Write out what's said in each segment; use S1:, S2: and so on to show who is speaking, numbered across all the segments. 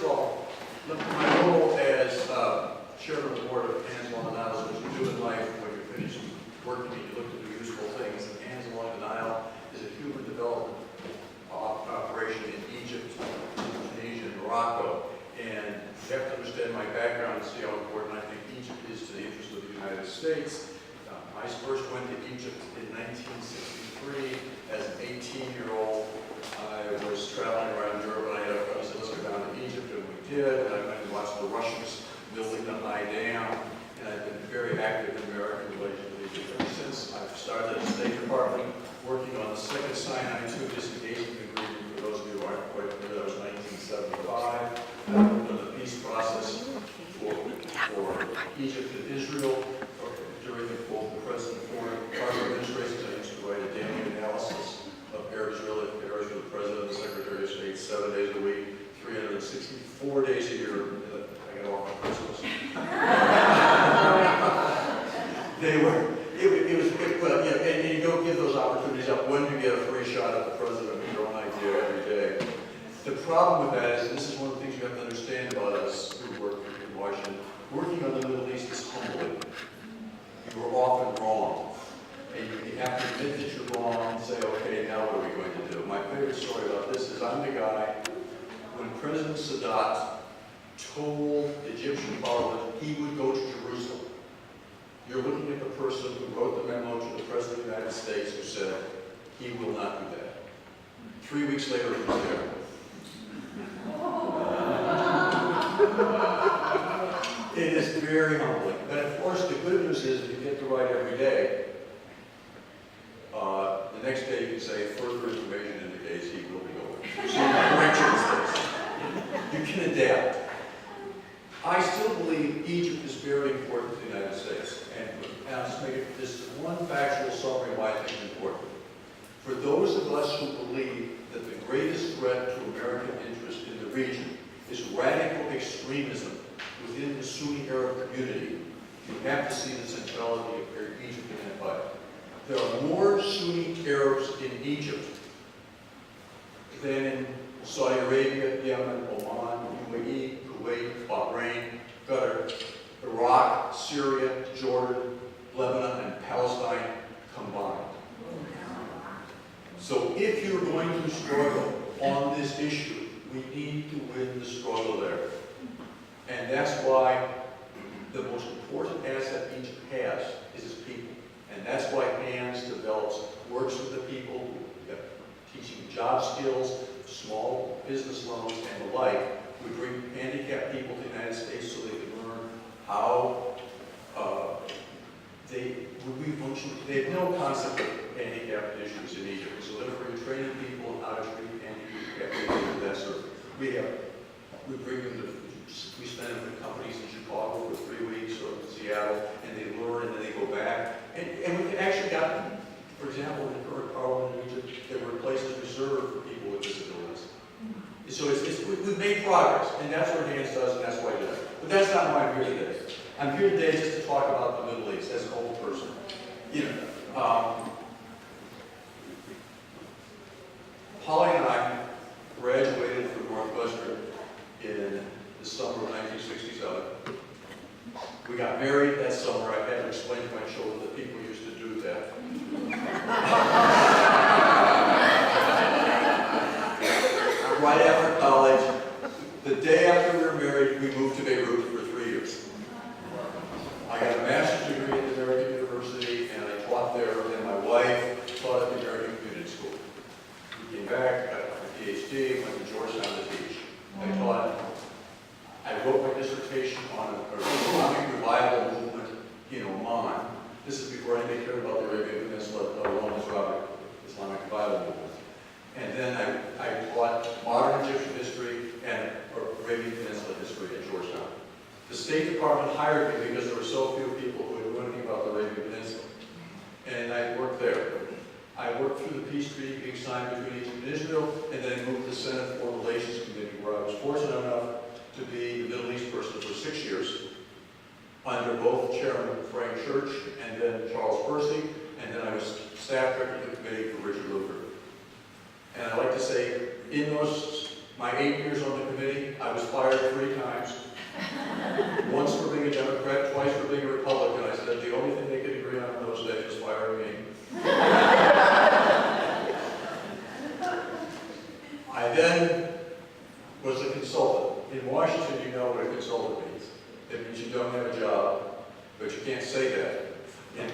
S1: of all, my role as chairman of the board of Hands Along the Nile is what you do in life when you're finished working and you look to do useful things. And Hands Along the Nile is a human development operation in Egypt, Tunisia, and Morocco. And you have to understand my background and see how important I think Egypt is to the interest of the United States. I first went to Egypt in 1963 as an 18-year-old. I was traveling around Europe and I had a friend who said, let's go down to Egypt, and we did. And I went and watched the Russians building the Nile Dam, and I've been very active in American relations with Egypt ever since. I've started at the State Department working on the second Sinai II disengagement agreement. For those of you who aren't quite familiar, that was 1975. I worked on the peace process for Egypt and Israel during both the President and foreign administrations. I used to write a daily analysis of Arab-Israeli affairs for the President and the Secretary of State 7 days a week, 364 days a year. I got off on Christmas. And you don't give those opportunities up when you get a free shot at the President with your own idea every day. The problem with that is, and this is one of the things you have to understand about us who work in Washington, working on the Middle East is humbling. You are often wrong. And you have to admit that you're wrong and say, okay, now what are we going to do? My favorite story about this is I'm the guy, when President Sadat told the Egyptian parliament he would go to Jerusalem, you're looking at the person who wrote the memo to the President of the United States who said he will not do that. 3 weeks later, he was there. It is very humbling. But of course, the good news is if you get to write every day, the next day you can say further information indicates he will be going. So you can adapt. I still believe Egypt is very important to the United States. And I'll just make it this one factual summary of why I think it's important. For those of us who believe that the greatest threat to American interest in the region is radical extremism within the Sunni Arab community, you have to see the centrality of Egypt in that fight. There are more Sunni Arabs in Egypt than in Saudi Arabia, Yemen, Oman, UAE, Kuwait, Bahrain, Qatar, Iraq, Syria, Jordan, Lebanon, and Palestine combined. So if you're going to struggle on this issue, we need to win the struggle there. And that's why the most important asset Egypt has is its people. And that's why HANDS develops, works with the people, teaching job skills, small business loans, and the like. We bring handicapped people to the United States so they can learn how we function. They have no concept of handicapped issues in Egypt. So therefore, you're training people how to treat handicapped people and that sort of. We bring them to, we spend them with companies in Chicago for 3 weeks or in Seattle, and they learn and then they go back. And we actually got, for example, in the current parliament in Egypt, there were places reserved for people with disabilities. So we've made progress, and that's what HANDS does, and that's why I do it. But that's not why I'm here today. I'm here today just to talk about the Middle East as an old person. Holly and I graduated from Northwestern in the summer of 1967. We got married that summer. I had to explain to my children that people used to do that. Right after college, the day after we were married, we moved to Beirut for 3 years. I got a master's degree at the American University, and I taught there, and my wife taught at the American Community School. We came back, got my PhD, went to Georgetown to teach. I wrote my dissertation on an Islamic revival movement in Oman. This is before anybody cared about the Arabian Peninsula, let alone the Islamic revival movement. And then I taught modern Egyptian history and Arabian Peninsula history at Georgetown. The State Department hired me because there were so few people who knew anything about the Arabian Peninsula. And I worked there. I worked through the peace treaty being signed between Egypt and Israel, and then moved to the Senate Foreign Relations Committee, where I was fortunate enough to be the Middle East person for 6 years, under both Chairman Frank Church and then Charles Percy, and then I was staff director of the committee for Richard Lugar. And I like to say, in those My 8 years on the committee, I was fired 3 times. Once for being a Democrat, twice for being a Republican. I said the only thing they could agree on in those days was firing me. I then was a consultant. In Washington, you know what a consultant means. It means you don't have a job, but you can't say that. And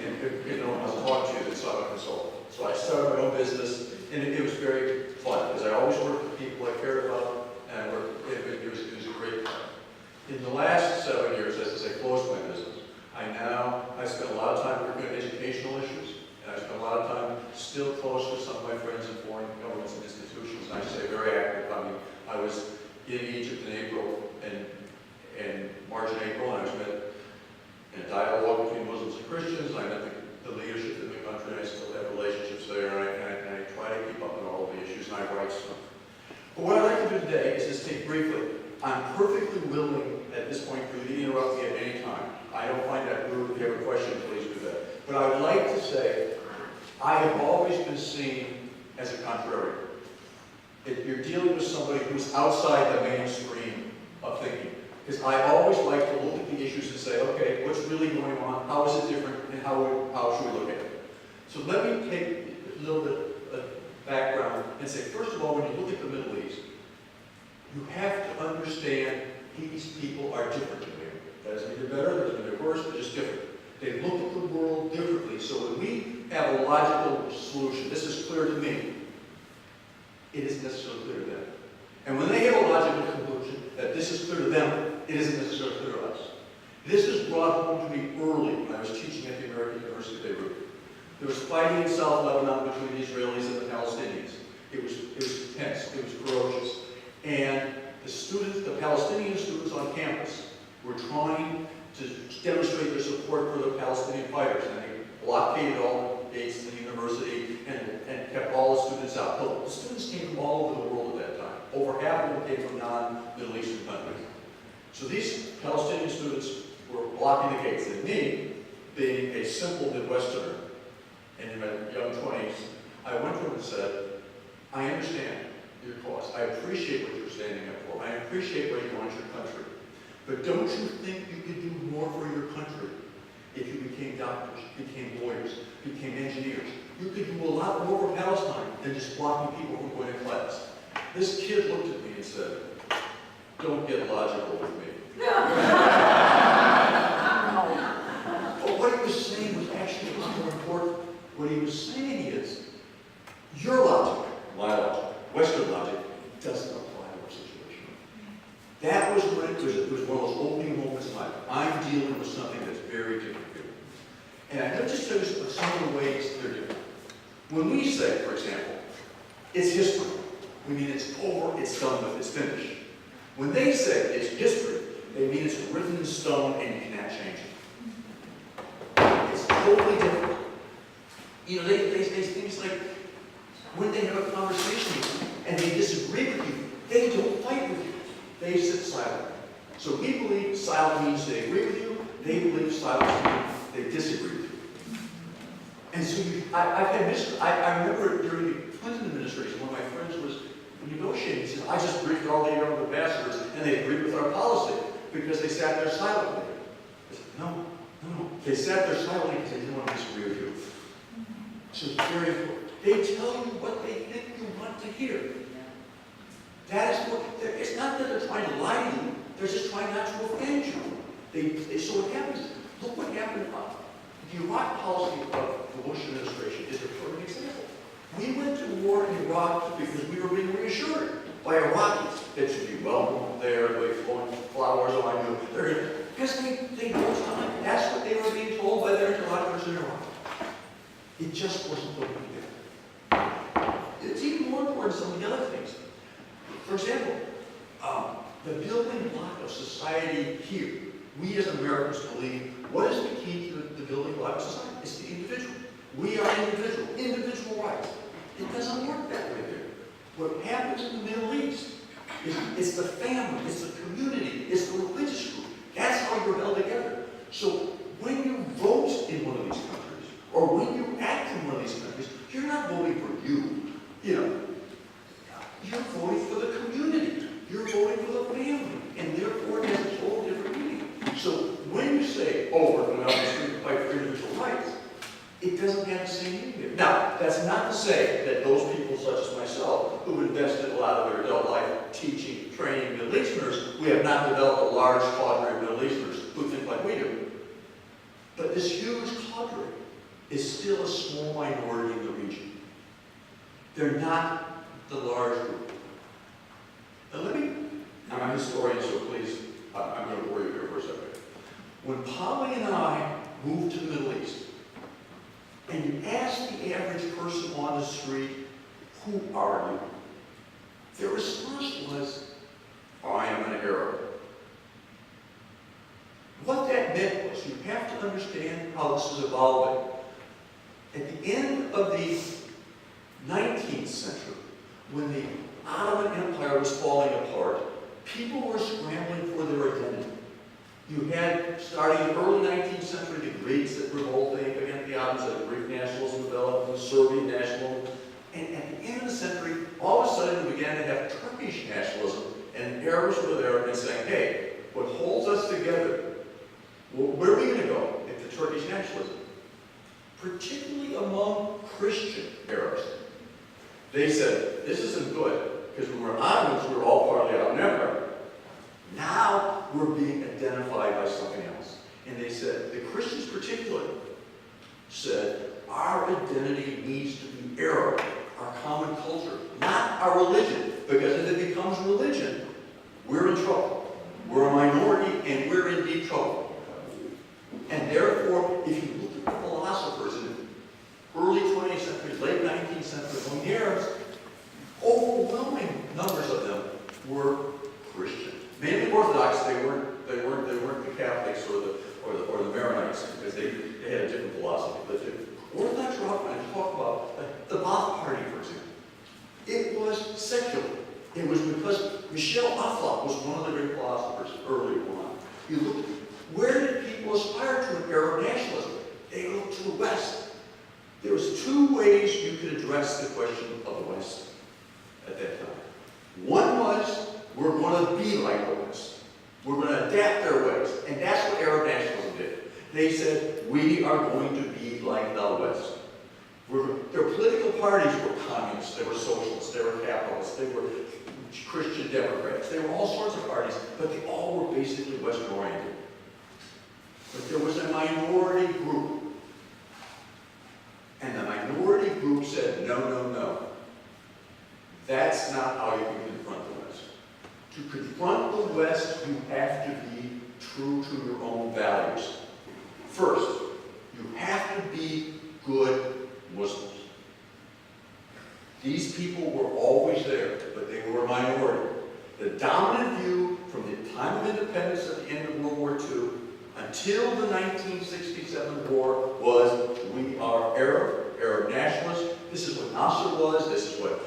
S1: no one else talk to you that's not a consultant. So I started my own business, and it was very fun, because I always worked with people I cared about, and it was a great time. In the last 7 years, as I closed my business, I spent a lot of time working on educational issues, and I spent a lot of time still close with some of my friends in foreign governments and institutions, and I say very active. I mean, I was in Egypt in April, and March and April, and I was met in a dialogue between Muslims and Christians, and I met the leadership in the country, and I still have relationships there, and I try to keep up on all of the issues, and I write stuff. But what I'd like to do today is just take briefly. I'm perfectly willing at this point for you to interrupt me at any time. I don't find that rude. If you have a question, please do that. But I would like to say, I have always been seen as a contrarian. You're dealing with somebody who's outside the mainstream of thinking. Because I always like to look at the issues and say, okay, what's really going on? How is it different? And how should we look at it? So let me take a little bit of background and say, first of all, when you look at the Middle East, you have to understand these people are different than we are. That doesn't mean they're better, that doesn't mean they're worse, they're just different. They look at the world differently. So when we have a logical solution, this is clear to me, it isn't necessarily clear to them. And when they have a logical conclusion that this is clear to them, it isn't necessarily clear to us. This was brought home to me early when I was teaching at the American University of Beirut. There was fighting in South Lebanon between the Israelis and the Palestinians. It was tense, it was ferocious. And the Palestinian students on campus were trying to demonstrate their support for the Palestinian fighters. And they blockaded all the gates to the university and kept all the students out. The students came from all over the world at that time. Over half of them came from non-Middle Eastern countries. So these Palestinian students were blocking the gates. And me, being a simple Midwesterner, and in my young 20s, I went to him and said, I understand your cause. I appreciate what you're standing up for. I appreciate what you want your country. But don't you think you could do more for your country if you became doctors, became lawyers, became engineers? You could do a lot more for Palestine than just blocking people from going to class. This kid looked at me and said, don't get logical with me. But what he was saying was actually more important. What he was saying is, your logic, my logic, Western logic, doesn't apply to our situation. That was when it was one of those opening moments in life. I'm dealing with something that's very different here. And I'm going to just tell you some of the ways they're different. When we say, for example, it's history, we mean it's over, it's done with, it's finished. When they say it's history, they mean it's written in stone and you cannot change it. It's totally different. You know, they say things like, when they have a conversation with you and they disagree with you, they don't fight with you. They sit silent. So we believe silent means they agree with you. They believe silent means they disagree with you. And so I remember during the Clinton administration, one of my friends was negotiating. He said, I just briefed all the other ambassadors and they agreed with our policy because they sat there silently. I said, no. They sat there silently because they didn't want to disagree with you. So it's very important. They tell you what they think you want to hear. That is what, it's not that they're trying to lie to you, they're just trying not to offend you. So what happens, look what happened, the Iraq policy of the Bush administration is a perfect example. We went to war in Iraq because we were being reassured by Iraqis that should be welcome there, they're throwing flowers on you. Because they know time. That's what they were being told by their interlocutors in Iraq. It just wasn't looking good. It's even more important than some of the other things. For example, the building block of society here, we as Americans believe, what is the key to the building block of society? It's the individual. We are individual rights. It doesn't work that way there. What happens in the Middle East is it's the family, it's the community, it's the religious group. That's how you're held together. So when you vote in one of these countries, or when you act in one of these countries, you're not voting for you. You know, you're voting for the community. say that those people such as myself, who've invested a lot of their adult life teaching, training Middle Easterners, we have not developed a large cadre of Middle Easterners who think like we do. But this huge cadre is still a small minority in the region. They're not the large group. Now I'm a historian, so please, I'm going to bore you here for a second. When Polly and I moved to the Middle East, and you ask the average person on the street, who are you? Their response was, I am an Arab. What that meant was, you have to understand how this is evolving. At the end of the 19th century, when the Ottoman Empire was falling apart, people were scrambling for their identity. You had, starting in the early 19th century, the Greeks that revolted against the Ottomans, the Greek nationalism developed, the Serbian nationalism. And at the end of the century, all of a sudden we began to have Turkish nationalism, and Arabs were there and saying, hey, what holds us together, where are we going to go if the Turkish nationalism? Particularly among Christian Arabs. They said, this isn't good, because when we're Ottomans, we're all part of the Ottoman Empire. Now we're being identified by something else. And they said, the Christians particularly said, our identity needs to be Arab, our common culture, not our religion. Because if it becomes religion, we're in trouble. We're a minority and we're in deep trouble. And therefore, if you look at the philosophers in the early 20th century, late 19th century, among the Arabs, overwhelming numbers of them were Christian. Mainly Orthodox, they weren't the Catholics or the Maronites, because they had a different philosophy. But the Orthodox were often talk about the Ba'ath Party, for example. It was secular. It was because Michel Aflaq was one of the great philosophers early on. You look, where did people aspire to in Arab nationalism? They looked to the West. There was two ways you could address the question of the West at that time. One was, we're going to be like the West. We're going to adapt their ways. And that's what Arab nationalism did. They said, we are going to be like the West. Their political parties were communists, they were socialists, they were capitalists, they were Christian Democrats. They were all sorts of parties, but they all were basically Western-oriented. But there was a minority group. And the minority group said, no, no, no. That's not how you can confront the West. To confront the West, you have to be true to your own values. First, you have to be good Muslims. These people were always there, but they were a minority. The dominant view from the time of independence at the end of World War II until the 1967 war was, we are Arab nationalists. This is what Nasser was, this is what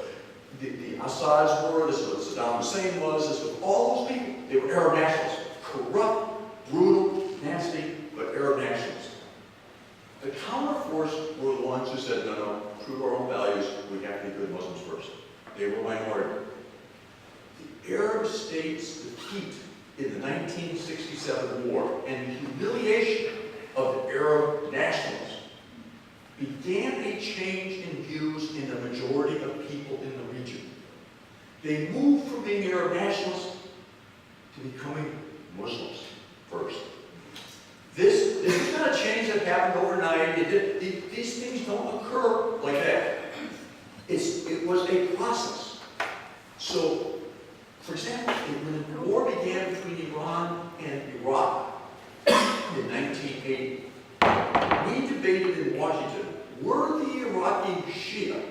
S1: the Assads were, this is what Saddam Hussein was, this was all those people. They were Arab nationalists. Corrupt, brutal, nasty, but Arab nationalists. The counterforce were the ones who said, no, no, true to our own values, we have to be good Muslims first. They were a minority. The Arab states' defeat in the 1967 war and the humiliation of the Arab nationalists began a change in views in the majority of people in the region. They moved from being Arab nationalists to becoming Muslims first. This is not a change that happened overnight. These things don't occur like that. It was a process. So, for example, when the war began between Iran and Iraq in 1980, we debated in Washington, were the Iraqi Shia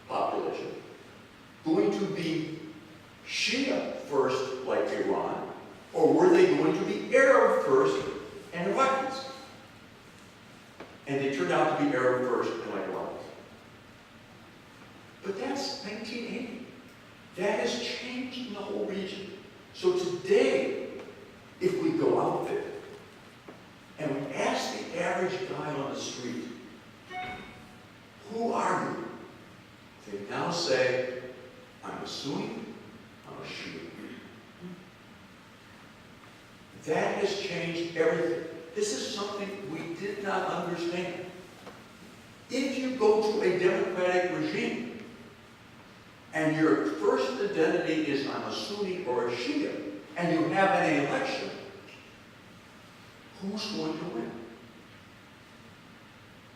S1: population going to be Shia first, like Iran, or were they going to be Arab first and Iraqis? And they turned out to be Arab first and like Iraqis. But that's 1980. That has changed in the whole region. So today, if we go out there and we ask the average guy on the street, who are you? They now say, I'm a Sunni, I'm a Shia. That has changed everything. This is something we did not understand. If you go to a democratic regime and your first identity is I'm a Sunni or a Shia, and you have an election, who's going to win?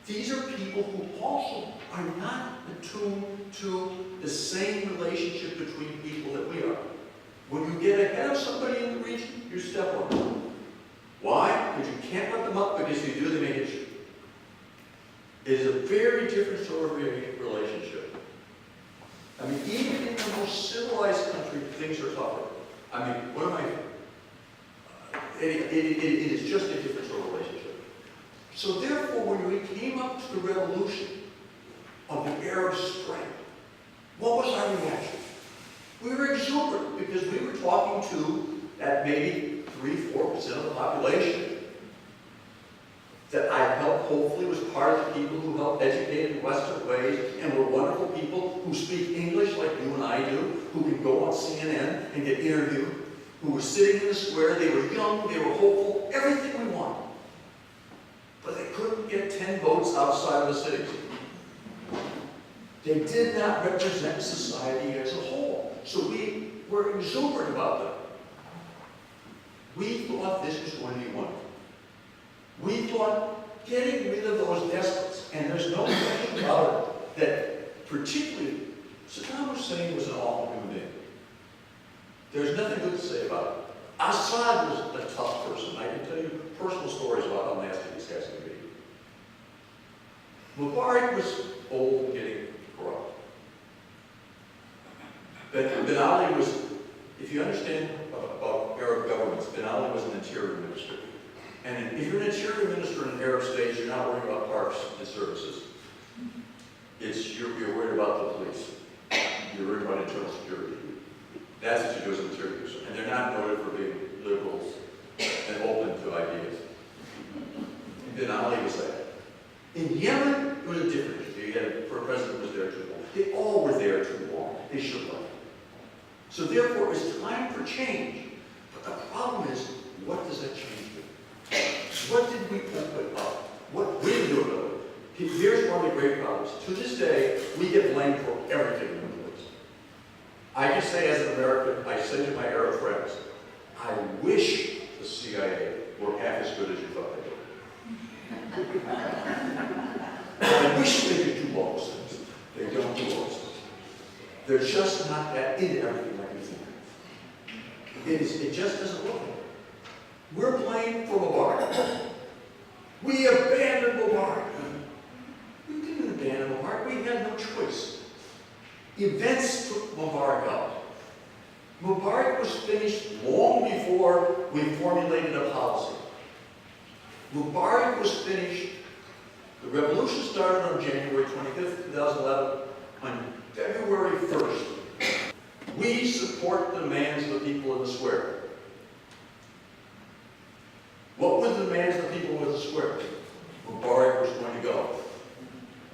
S1: These are people who also are not attuned to the same relationship between people that we are. When you get ahead of somebody in the region, you step on them. Why? Because you can't let them up, because if you do, they may hit you. It is a very different sort of relationship. I mean, even in the most civilized country, things are tougher. I mean, what am I? It is just a different sort of relationship. So therefore, when we came up to the revolution of the Arab Spring, what was our reaction? We were exuberant because we were talking to that maybe 3-4% of the population that I helped, hopefully was part of the people who helped educate in Western ways and were wonderful people who speak English like you and I do, who can go on CNN and get interviewed, who were sitting in the square. They were young, they were hopeful, everything we wanted. But they couldn't get 10 votes outside of the cities. They did not represent society as a whole. So we were exuberant about them. We thought this was going to be wonderful. We thought getting rid of those despots, and there's no question about it, that particularly Saddam Hussein was an awful human being. There's nothing good to say about it. Assad was a tough person. I can tell you personal stories about how nasty these guys can be. Mubarak was old and getting corrupt. Ben Ali was, if you understand about Arab governments, Ben Ali was an interior minister. And if you're an interior minister in Arab states, you're not worried about parks and services. You're worried about the police. You're worried about internal security. That's what you do as an interior minister. And they're not noted for being liberals and open to ideas. And Ben Ali was that. In Yemen, it was a different issue. You had a president who was there too long. They all were there too long. They should have. So therefore, it's time for change. But the problem is, what does that change do? What did we put up? What we didn't do about it? Here's one of the great problems. To this day, we get blamed for everything in the Middle East. I can say as an American, I say to my Arab friends, I wish the CIA were half as good as you thought they were. I wish they could do all those things. They don't do all those things. They're just not that into everything like you think. It just doesn't work. We're blamed for Mubarak. We abandoned Mubarak. We didn't abandon Mubarak. We had no choice. Events took Mubarak out. Mubarak was finished long before we formulated a policy. Mubarak was finished. The revolution started on January 25th, 2011. On February 1st, we support the demands of the people in the square. What were the demands of the people in the square? Mubarak was going to go.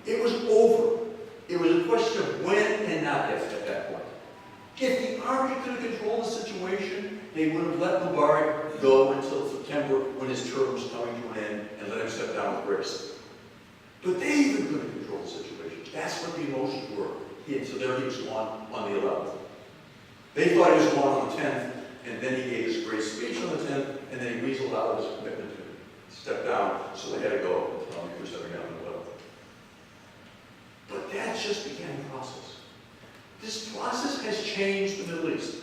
S1: It was over. It was a question of when and not if at that point. If the army could have controlled the situation, they would have let Mubarak go until September when his term was coming to an end and let him step down with grace. But they even couldn't control the situation. That's what the emotions were. So there he was gone on the 11th. They thought he was gone on the 10th, and then he gave his great speech on the 10th, and then he weaseled out of his commitment to step down, so they had to go until he was stepping down on the 11th. But that just began the process. This process has changed the Middle East.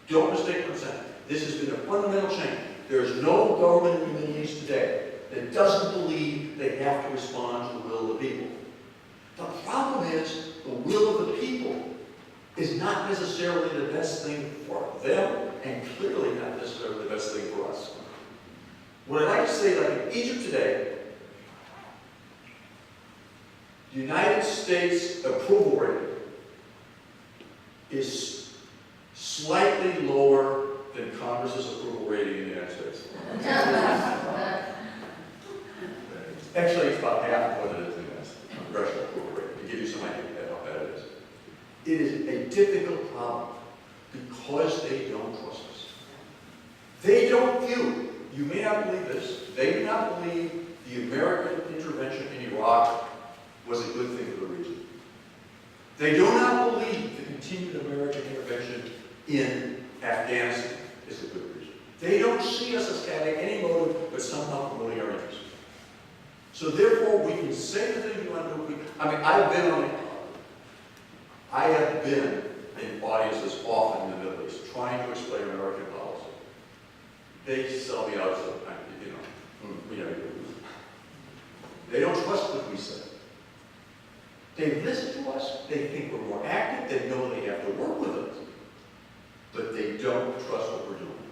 S1: Don't mistake what I'm saying. This has been a fundamental change. There's no government in the Middle East today that doesn't believe they have to respond to the will of the people. The problem is the will of the people is not necessarily the best thing for them, and clearly not necessarily the best thing for us. What I'd like to say, like in Egypt today, the United States approval rating is slightly lower than Congress's approval rating in the United States. Actually, it's about half of what it is in the congressional approval rating, to give you some idea of how bad it is. It is a difficult problem because they don't trust us. They don't view, you may not believe this, they do not believe the American intervention in Iraq They do not believe the continued American intervention in Afghanistan is a good reason. They don't see us as having any motive but somehow promoting our interests. So therefore, we can say the things we want to do. I mean, I have been in audiences often in the Middle East trying to explain American policy. They sell me out sometimes, they don't trust what we say. They listen to us, they think we're more active, they know they have to work with us, but they don't trust what we're doing.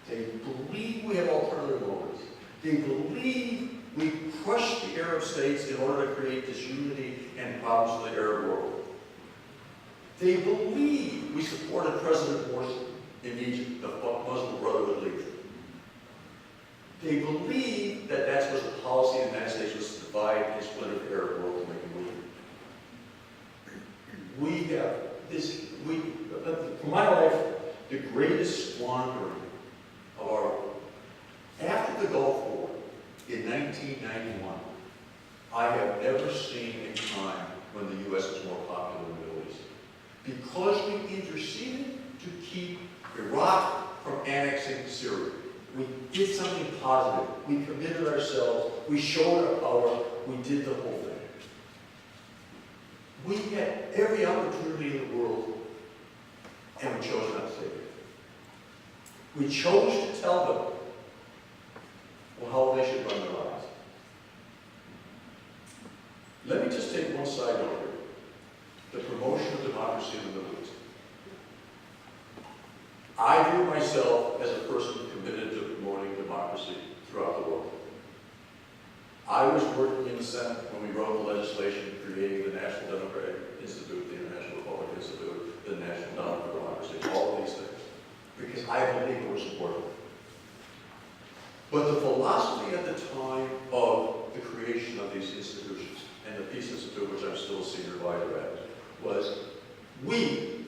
S1: They believe we have alternative motives. They believe we crush the Arab states in order to create disunity and problems in the Arab world. They believe we supported President Morsi in Egypt, the Muslim Brotherhood leader. They believe that that's what the policy of the United States was to divide and splinter the Arab world to make it weaker. We have this, for my life, the greatest squandering of our, after the Gulf War in 1991, I have never seen a time when the U.S. was more popular in the Middle East. Because we interceded to keep Iraq from annexing Syria. We did something positive. We committed ourselves. We showed our power. We did the whole thing. We had every opportunity in the world, and we chose not to take it. We chose to tell them how they should run their lives. Let me just take one side note here. The promotion of democracy in the Middle East. I view myself as a person committed to promoting democracy throughout the world. I was working in the Senate when we wrote the legislation creating the National Democratic Institute, the International Republic Institute, the National Endowment for Democracy, all of these things, because I believe it was important. But the philosophy at the time of the creation of these institutions, and the Peace Institute, which I'm still a senior advisor at, was we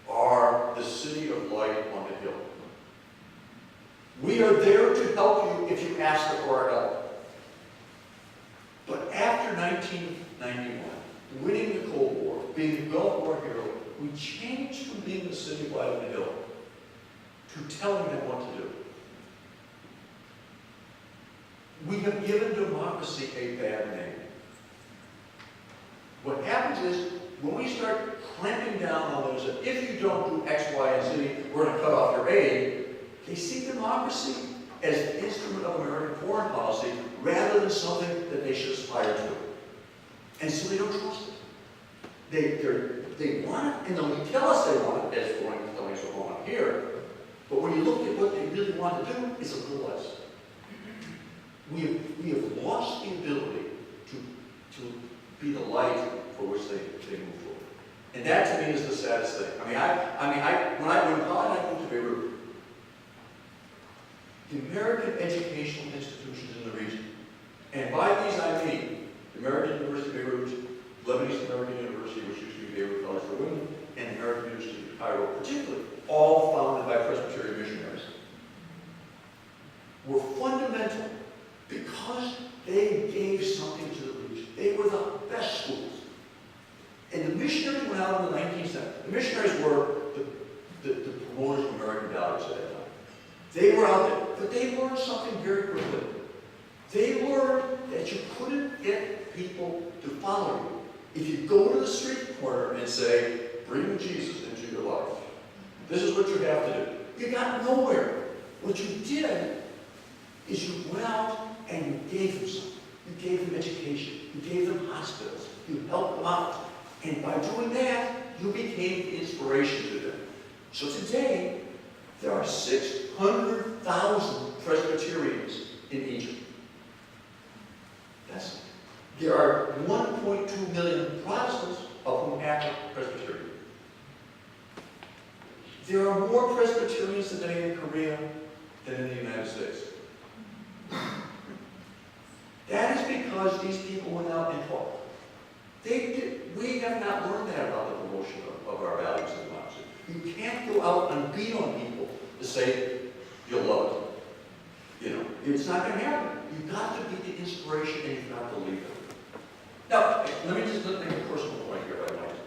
S1: are the city of light on the hill. We are there to help you if you ask for our help. But after 1991, winning the Cold War, being the Gulf War hero, we changed from being the city of light on the hill to telling them what to do. We have given democracy a bad name. What happens is, when we start clamping down on those, that if you don't do X, Y, and Z, we're going to cut off your aid, they see democracy as an instrument of American foreign policy rather than something that they should aspire to. And so they don't trust it. They want it, and they'll tell us they want it, as telling us what going on here. But when you look at what they really want to do, it's a little less. We have lost the ability to be the light for which they move forward. And that to me is the saddest thing. When Paul and I moved to Beirut, the American educational institutions in the region, and by these I mean the American University of Beirut, Lebanese American University, which used to be Beirut College for Women, and the American University of Cairo, particularly, all founded by Presbyterian missionaries, were fundamental because they gave something to the region. They were the best schools. And the missionaries went out in the 19th century. The missionaries were the promoters of American values at that time. They were out there, but they learned something very quickly. They learned that you couldn't get people to follow you if you go to the street corner and say, bring Jesus into your life. This is what you have to do. You got nowhere. What you did is you went out and you gave them something. You gave them education. You gave them hospitals. You helped them out. And by doing that, you became inspiration to them. So today, there are 600,000 Presbyterians in Egypt. There are 1.2 million Protestants, of whom half are Presbyterian. There are more Presbyterians today in Korea than in the United States. That is because these people went out and taught. We have not learned that about the promotion of our values and democracy. You can't go out and beat on people to say you'll love it. It's not going to happen. You've got to be the inspiration and you've got to lead them. Now, let me just make a personal point here, if I might.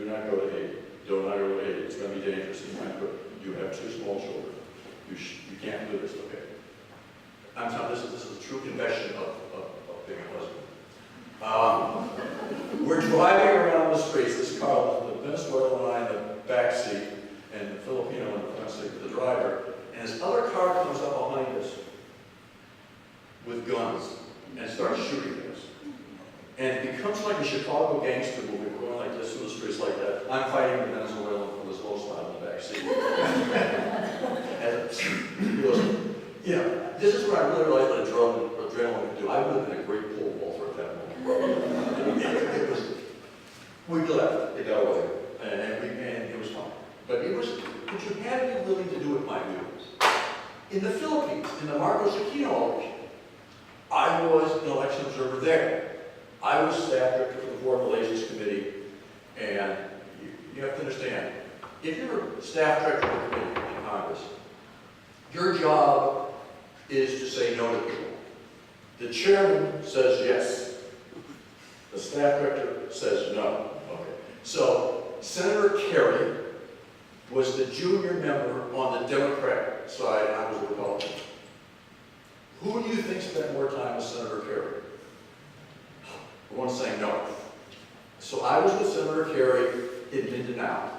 S2: Do not go to Haiti. Do not go to Haiti. It's going to be dangerous. You have 2 small children. You can't do this, okay?
S1: I'm telling you, this is a true confession of being a husband. We're driving around the streets, this car, the Venezuelan and I in the back seat, and the Filipino in the front seat with the driver, and this other car comes up behind us with guns and starts shooting at us. And it becomes like a Chicago gangster movie. We're going like this through the streets like that. I'm fighting the Venezuelan from this low smile in the back seat. And he goes, you know, this is what I really realized what adrenaline could do. I would have been a great pole vaulter at that moment. It was, we left, it got away, and it was fun. But you had to be willing to do it by wheels. In the Philippines, in the Marcos Aquino election, I was an election observer there. I was staff director for the Foreign Relations Committee, and you have to understand, if you're a staff director of a committee in Congress, your job is to say no to people. The chairman says yes. The staff director says no. Okay. So Senator Kerry was the junior member on the Democrat side, and I was a Republican. Who do you think spent more time with Senator Kerry? The one saying no. So I was with Senator Kerry in Mindanao,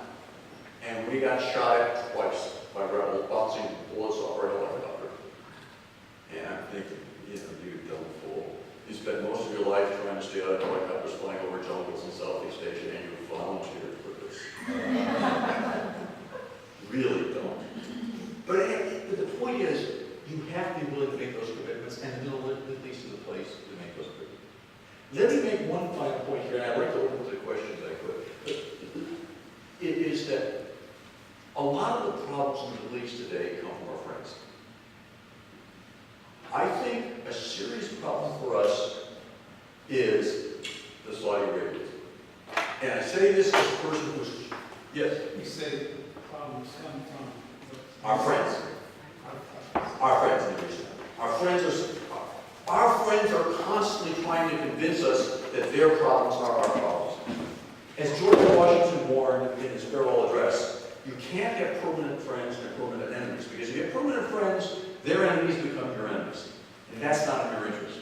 S1: and we got shot at twice by rebels bouncing bullets off our helicopter. And I'm thinking, you know, you dumb fool. You spent most of your life trying to stay out of helicopters flying over jungles in Southeast Asia, and you volunteered for this. Really don't. But the point is, you have to be willing to make those commitments, and the Middle East is a place to make those commitments. Let me make one final point here, and I'd like to open to the questions I could. But it is that a lot of the problems in the Middle East today come from our friends. I think a serious problem for us is the Saudi Arabians. And I say this as a person who's, yes?
S3: You say the problems come from
S1: our friends. Our friends in the region. Our friends are constantly trying to convince us that their problems are our problems. As George Washington warned in his farewell address, you can't have permanent friends and permanent enemies, because if you have permanent friends, their enemies become your enemies. And that's not in your interest.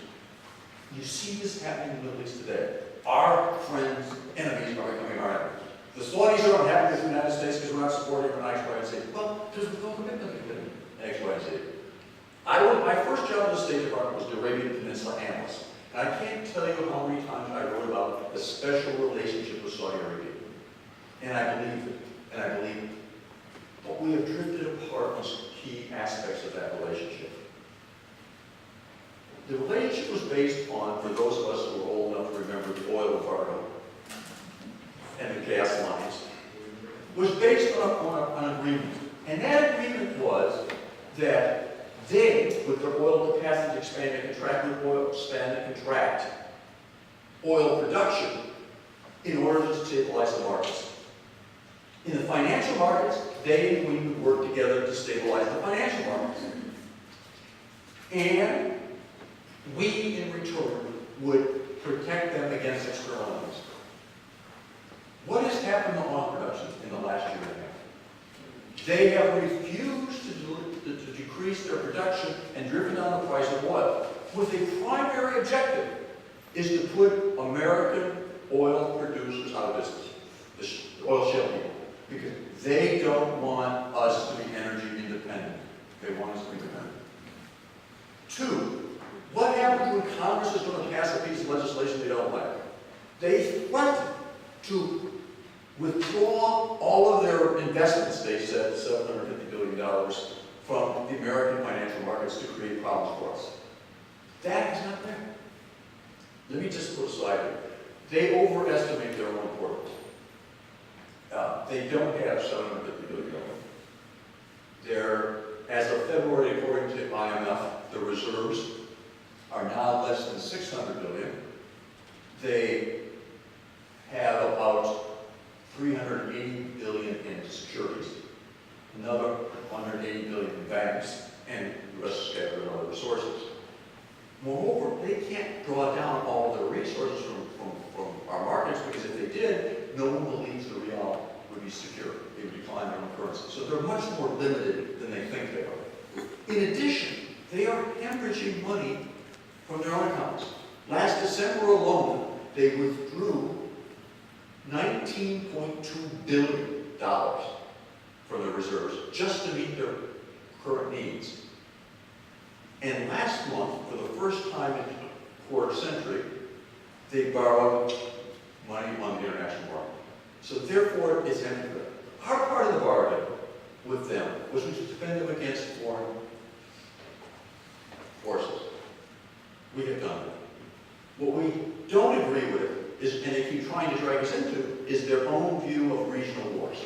S1: You see this happening in the Middle East today. Our friends' enemies are becoming our enemies. The Saudis are unhappy with the United States because we're not supporting them on X, Y, and Z. Well, there's no commitment between X, Y, and Z. My first job in the State Department was the Arabian Peninsula analyst. And I can't tell you how many times I wrote about the special relationship with Saudi Arabia. And I believe it. And I believe it. But we have drifted apart on some key aspects of that relationship. The relationship was based on, for those of us who are old enough to remember the oil embargo and the gas lines, was based on an agreement. And that agreement was that they, with their oil capacity to expand and contract oil production in order to stabilize the markets. In the financial markets, they and we would work together to stabilize the financial markets. And we, in return, would protect them against external enemies. What has happened to oil production in the last year and a half? They have refused to decrease their production and driven down the price of oil, with a primary objective is to put American oil producers out of business, the oil shale people, because they don't want us to be energy independent. They want us to be dependent. Two, what happens when Congress is going to pass a piece of legislation they don't like? They threaten to withdraw all of their investments, they said, $750 billion, from the American financial markets to create problems for us. That is not there. Let me just put aside here. They overestimate their own importance. They don't have $750 billion. They're, as of February, according to IMF, the reserves are now less than $600 billion. They have about $380 billion in securities, another $180 billion in banks, and the rest is scattered in other resources. Moreover, they can't draw down all of their resources from our markets, because if they did, no one believes the reality be secure. They would decline their own currency. So they're much more limited than they think they are. In addition, they are hemorrhaging money from their own accounts. Last December alone, they withdrew $19.2 billion from their reserves just to meet their current needs. And last month, for the first time in a quarter century, they borrowed money on the international market. So therefore, it's empty for them. Our part of the bargain with them was to defend them against foreign forces. We have done that. What we don't agree with is, and they keep trying to drag us into, is their own view of regional wars.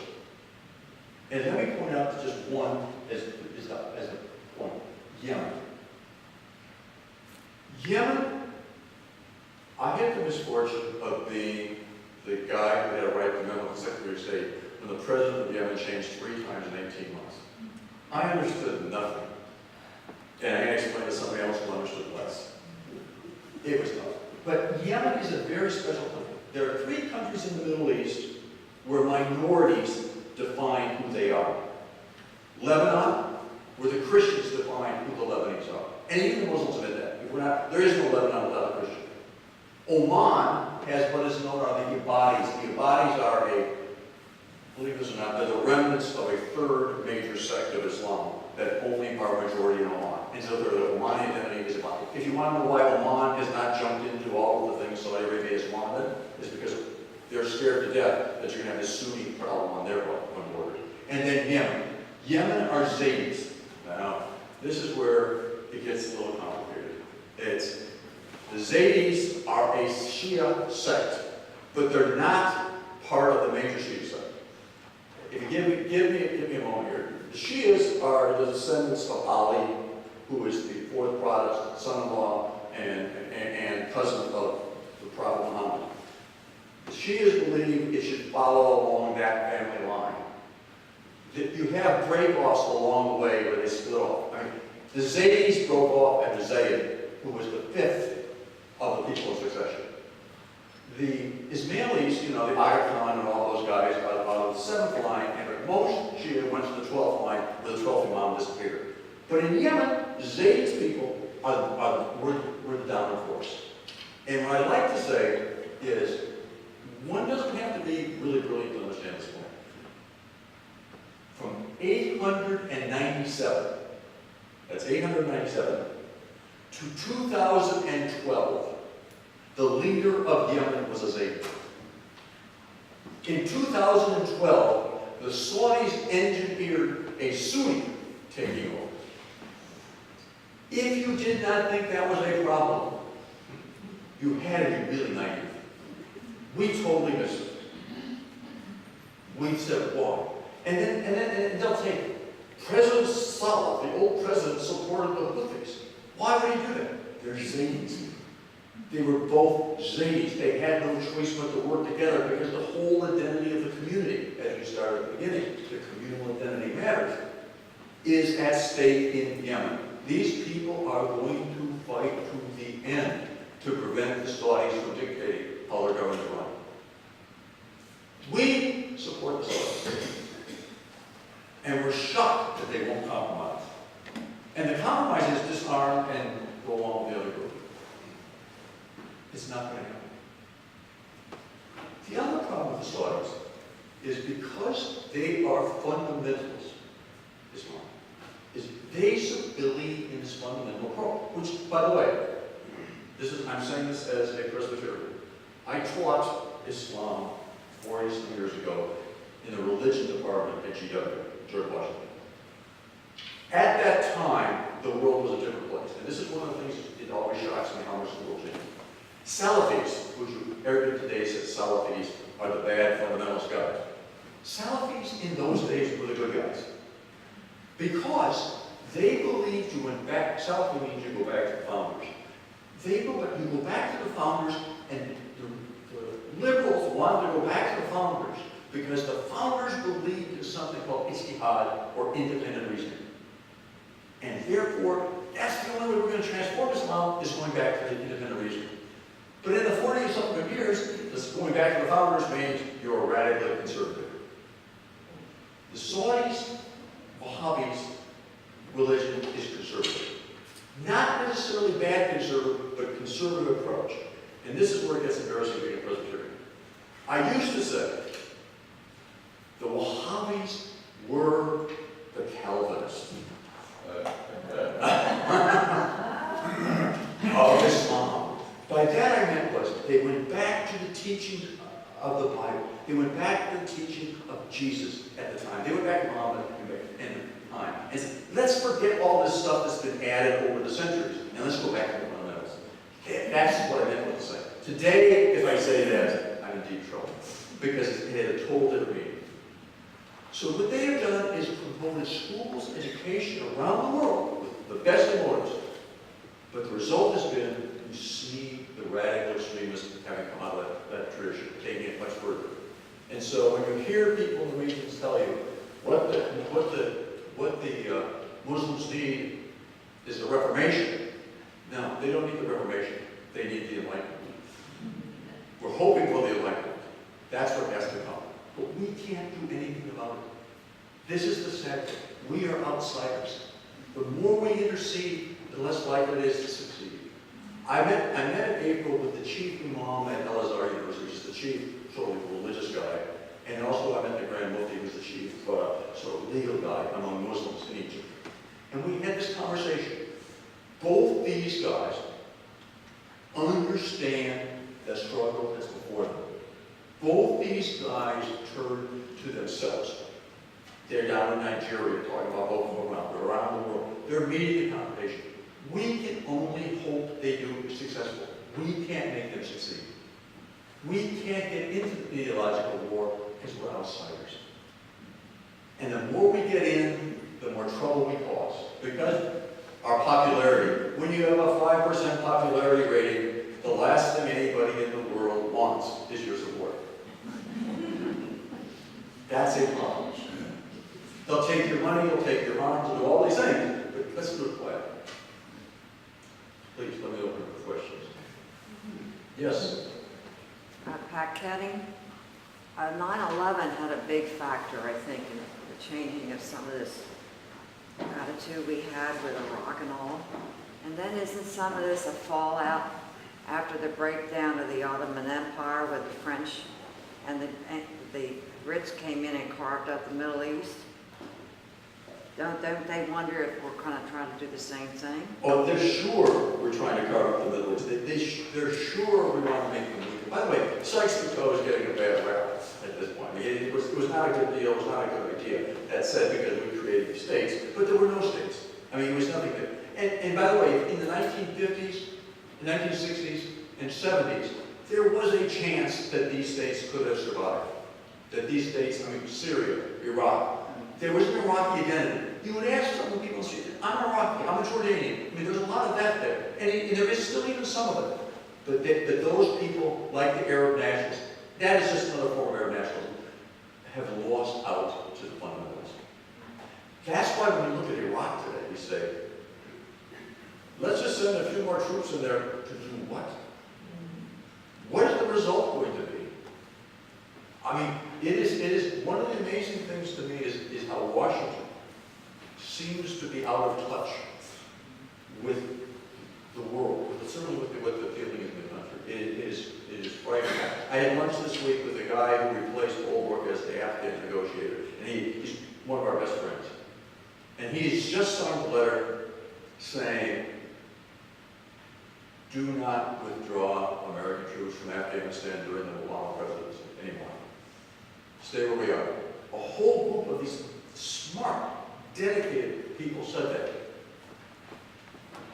S1: And let me point out just one as a point. Yemen. Yemen, I had the misfortune of being the guy who had to write the memo to the Secretary of State when the president of Yemen changed 3 times in 18 months. I understood nothing. And I had to explain to somebody else who understood less. It was tough. But Yemen is a very special country. There are 3 countries in the Middle East where minorities define who they are. Lebanon, where the Christians define who the Lebanese are. And even the Muslims admit that. There is no Lebanon without a Christian. Oman has what is known as the Ibadis. The Ibadis are believe this or not, they're the remnants of a 3rd major sect of Islam that only are majority in Oman. And so their Omani identity is Islamic. If you want to know why Oman has not jumped into all of the things Saudi Arabia has wanted, it's because they're scared to death that you're going to have this Sunni problem on their border. And then Yemen. Yemen are Zaydis. Now, this is where it gets a little complicated. The Zaydis are a Shia sect, but they're not part of the major Shia sect. If you give me a moment here. The Shias are the descendants of Ali, who is the 4th prophet, son-in-law, and cousin of the Prophet Muhammad. The Shias believe it should follow along that family line. You have break-offs along the way where they split off. I mean, the Zaydis broke off after Zayd, who was the 5th of the people in succession. The Ismailis, the Aga Khan and all those guys, are of the 7th line, and most Shia went to the 12th line, where the 12th Imam disappeared. But in Yemen, Zayd's people were the dominant force. And what I'd like to say is, one doesn't have to be really brilliant to understand this point. From 897, that's 897, to 2012, the leader of Yemen was a Zaydi. In 2012, the Saudis engineered a Sunni taking over. If you did not think that was a problem, you had to be really naive. We totally missed it. We said, why? And then they'll take President Saleh, the old president, supported the Houthis. Why would he do that? They're Zaydis. They were both Zaydis. They had no choice but to work together because the whole identity of the community, as you started at the beginning, the communal identity matters, is at stake in Yemen. These people are going to fight to the end to prevent the Saudis from dictating how their government is run. We support the Saudis. And we're shocked that they won't compromise. And the compromise is disarm and go along with the other group. It's not going to happen. The other problem with the Saudis is because they are fundamentalists, Islam, is they believe in this fundamental approach, which, by the way, I'm saying this as a Presbyterian. I taught Islam 40-some years ago in the religion department at GW, George Washington. At that time, the world was a different place. And this is one of the things that always shocks me how much the world changed. Salafis, which everybody today says Salafis are the bad fundamentalist guys. Salafis in those days were the good guys. Because they believed you went back, Salafi means you go back to the founders. You go back to the founders, and the liberals wanted to go back to the founders because the founders believed in something called ijtihad, or independent reasoning. And therefore, that's the only way we're going to transform Islam, is going back to the independent reasoning. But in the 40-something years, this going back to the founders means you're radically conservative.
S2: The Saudis, Wahhabis, religion is conservative. Not necessarily bad conservative, but conservative approach. And this is where it gets embarrassing being a Presbyterian. I used to say the Wahhabis were the Calvinists of Islam. By that I meant was they went back to the teachings of the Bible. They went back to the teaching of Jesus at the time. They went back to Muhammad and the time. And said, let's forget all this stuff that's been added over the centuries, and let's go back to the fundamentals. That's what I meant to say. Today, if I say that, I'm in deep trouble, because it had a total different meaning. So what they have done is promoted schools, education around the world with the best of motives. But the result has been you see the radical extremists having come out of that tradition, taking it much further. And so when you hear people in the regions tell you what the Muslims need is the Reformation, no, they don't need the Reformation. They need the Enlightenment. We're hoping for the Enlightenment. That's what has to come. But we can't do anything about it. This is the sad thing. We are outsiders. The more we intercede, the less likely it is to succeed. I met in April with the chief imam at Al-Azhar University, which is the chief sort of religious guy, and also I met the Grand Mufti, who's the chief sort of legal guy among Muslims in Egypt. And we had this conversation. Both these guys understand the struggle that's before them. Both these guys turn to themselves. They're down in Nigeria talking about Boko Haram. They're around the world. They're meeting the congregation. We can only hope they do successful. We can't make them succeed. We can't get into the ideological war because we're outsiders. And the more we get in, the more trouble we cause. Because our popularity, when you have a 5% popularity rating, the last thing anybody in the world wants is your support. That's a problem. They'll take your money, they'll take your arms, they'll do all these things, but let's do it quietly. Please, let me open up for questions. Yes?
S4: Pat Kenny, 9/11 had a big factor, I think, in the changing of some of this attitude we had with Iraq and all. And then isn't some of this a fallout after the breakdown of the Ottoman Empire with the French and the Brits came in and carved up the Middle East? Don't they wonder if we're kind of trying to do the same thing?
S2: Oh, they're sure we're trying to carve up the Middle East. They're sure we want to make them weaker. By the way, Sykes-Picot is getting a bad rap at this point. It was not a good deal. It was not a good idea. That said, because we created the states, but there were no states. I mean, it was nothing good. And by the way, in the 1950s, the 1960s, and 70s, there was a chance that these states could have survived. That these states, I mean, Syria, Iraq, there was an Iraqi identity. You would ask some people in the street, I'm Iraqi, I'm a Jordanian. I mean, there's a lot of that there. And there is still even some of it. But those people, like the Arab nationalists, that is just another form of Arab nationalism, have lost out to the fundamentals. That's why when you look at Iraq today, you say, let's just send a few more troops in there to do what? What is the result going to be? I mean, it is one of the amazing things to me is how Washington seems to be out of touch with the world, certainly with what the feeling is in the country. It is frightening. I had lunch this week with a guy who replaced Holbrook as the Afghan negotiator, and he's one of our best friends. And he's just signed a letter saying, do not withdraw American troops from Afghanistan during the Obama presidency anymore. Stay where we are. A whole group of these smart, dedicated people said that.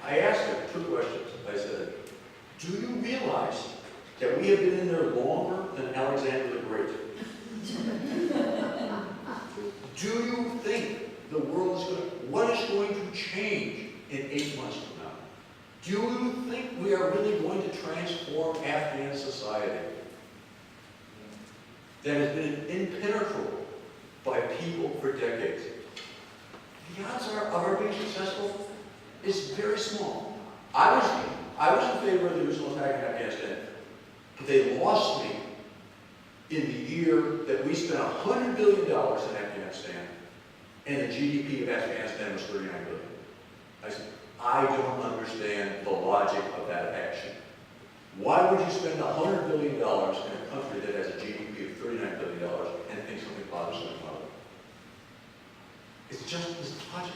S2: I asked him two questions. I said, do you realize that we have been in there longer than Alexander the Great? Do you think the world is what is going to change in 8 months from now? Do you think we are really going to transform Afghan society that has been impenetrable by people for decades? The odds of our being successful is very small. I was in favor of the original attack in Afghanistan, but they lost me in the year that we spent $100 billion in Afghanistan. Afghanistan, and the GDP of Afghanistan was 39 billion. I said, I don't understand the logic of that action. Why would you spend $100 billion in a country that has a GDP of $39 billion and think something positive about it? It's just this logic.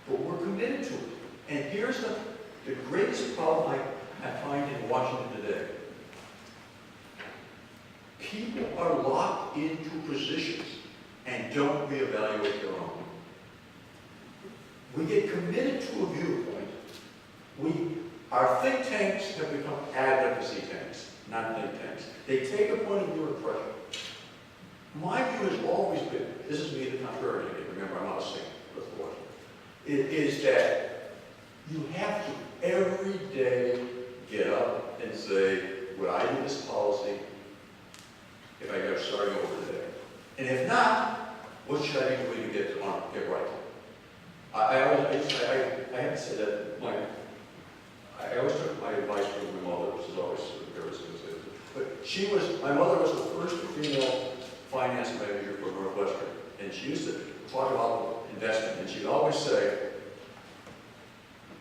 S2: But we're committed to it. And here's the greatest problem I find in Washington today. People are locked into positions and don't reevaluate their own. We get committed to a viewpoint. Our think tanks have become advocacy tanks, not think tanks. They take a point of view and pressure. My view has always been, this is me the contrarian, remember I'm not a saint, let's watch it. It is that you have to every day get up and say, would I do this policy if I got starting over today? And if not, what should I be doing to get right? I have to say that I always took my advice from my mother, which is always very sincere. But my mother was the first female finance manager for Northwestern, and she used to talk about investment, and she'd always say,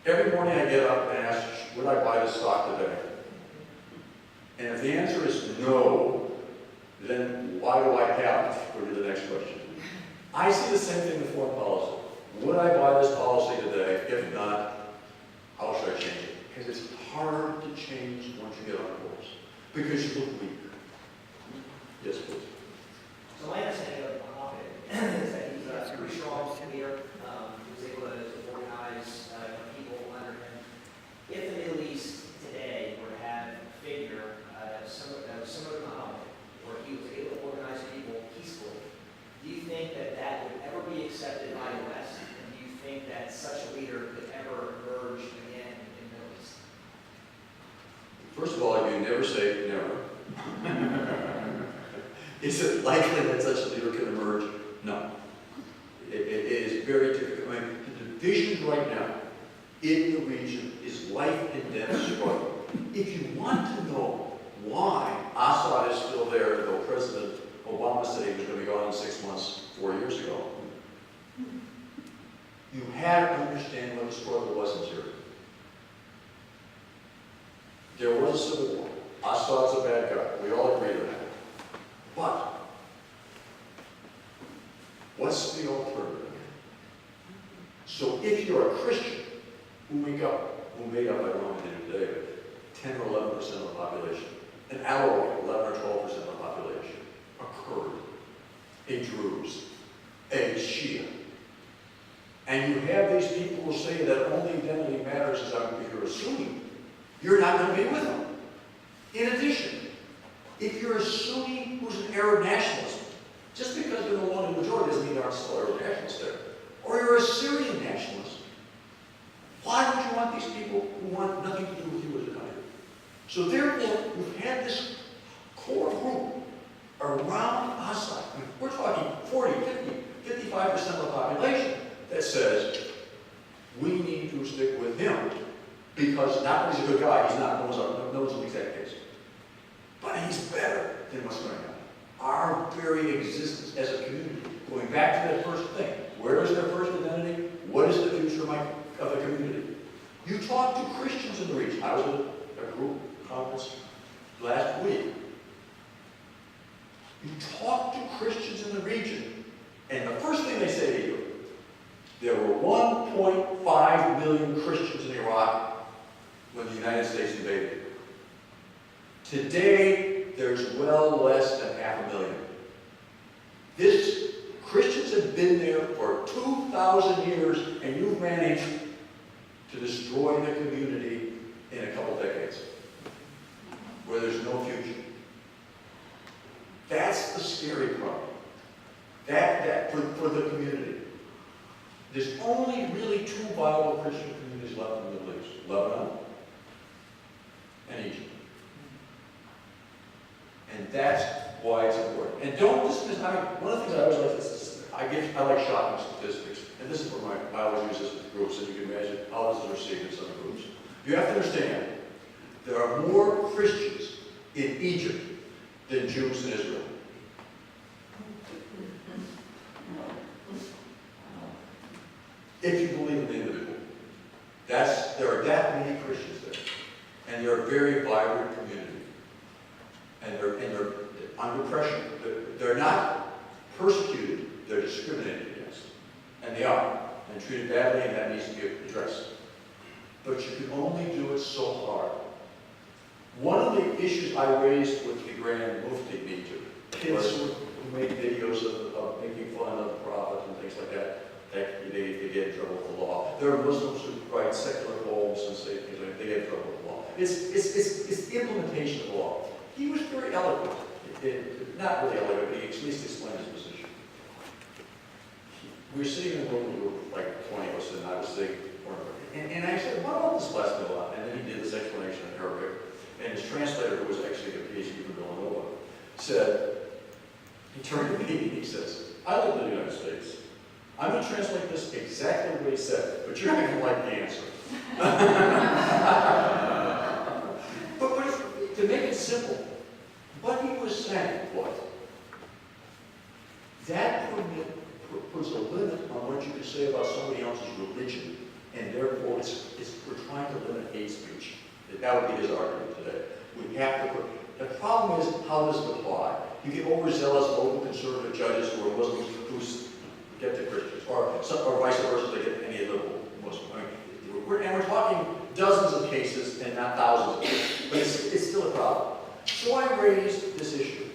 S2: every morning I get up and ask, would I buy this stock today? And if the answer is no, then why do I have it? Go to the next question. I see the same thing in foreign policy. Would I buy this policy today? If not, how should I change it? Because it's hard to change once you get on course. Because you look weak. Yes, please.
S5: So my understanding of Muhammad is that he's a pretty strong leader. He was able to organize people under him. If the Middle East today were to have a figure that was similar to Muhammad, where he was able to organize people peacefully, do you think that that would ever be accepted by the West? And do you think that such a leader could ever emerge again in the Middle East?
S2: First of all, you never say never. Is it likely that such a leader can emerge? No. It is very difficult. I mean, the division right now in the region is life and death struggle. If you want to know why Assad is still there, though President Obama said he was going to be gone in 6 months, 4 years ago, you have to understand what the struggle was in Syria. There was a civil war. Assad's a bad guy. We all agree to that. But what's the alternative? So if you're a Christian who made up, I don't know today, 10 or 11% of the population, an Alawite, 11 or 12% of the population, a Kurd, a Druze, a Shia, and you have these people who say that only identity matters is if you're a Sunni, you're not going to be with them. In addition, if you're a Sunni who's an Arab nationalist, just because you're the one in the majority doesn't mean there aren't still Arab nationalists there. Or you're a Syrian nationalist. Why would you want these people who want nothing to do with you as a country? So therefore, you've had this core group around Assad. I mean, we're talking 40, 50, 55% of the population that says, we need to stick with him because not that he's a good guy, he's not, knows the exact case. But he's better than what's going on. Our very existence as a community, going back to that first thing, where is their first identity? What is the future of the community? You talk to Christians in the region. I was at a group conference last week. You talk to Christians in the region, and the first thing they say to you, there were 1.5 million Christians in Iraq when the United States invaded. Today, there's well less than 500,000. Christians have been there for 2,000 years, and you've managed to destroy the community in a couple decades, where there's no future. That's the scary problem. For the community. There's only really two viable Christian communities left in the Middle East: Lebanon and Egypt. And that's why it's important. And don't dismiss, one of the things I always like is, I like shocking statistics, and this is where I always use this with groups, and you can imagine how this is received in some groups. You have to understand, there are more Christians in Egypt than Jews in Israel. if you believe in the individual. There are that many Christians there, and they're a very vibrant community, and they're under pressure. They're not persecuted, they're discriminated against, and they are, and treated badly, and that needs to be addressed. But you can only do it so hard. One of the issues I raised with the Grand Mufti meeting, kids who made videos of making fun of the Prophet and things like that, they get in trouble with the law. There are Muslims who write secular poems and say things like that, they get in trouble with the law. It's the implementation of the law. He was very eloquent. Not really eloquent, but he at least explained his position. We were sitting in a room, we were like 20 of us, and I was saying, and I said, what about this last bill? And then he did this explanation in Arabic. And his translator, who was actually a PhD from Villanova, said, he turned to me and he says, I live in the United States. I'm going to translate this exactly the way he said, but you're not going to like the answer. but to make it simple, what he was saying was, that puts a limit on what you can say about somebody else's religion, and therefore we're trying to limit hate speech. That would be his argument today. We have to put, the problem is, how does it apply? You get overzealous, over-conservative judges who are Muslims who get to Christians, or vice versa, they get any liberal Muslim. I mean, we're talking dozens of cases and not thousands of cases, but it's still a problem. So I raised this issue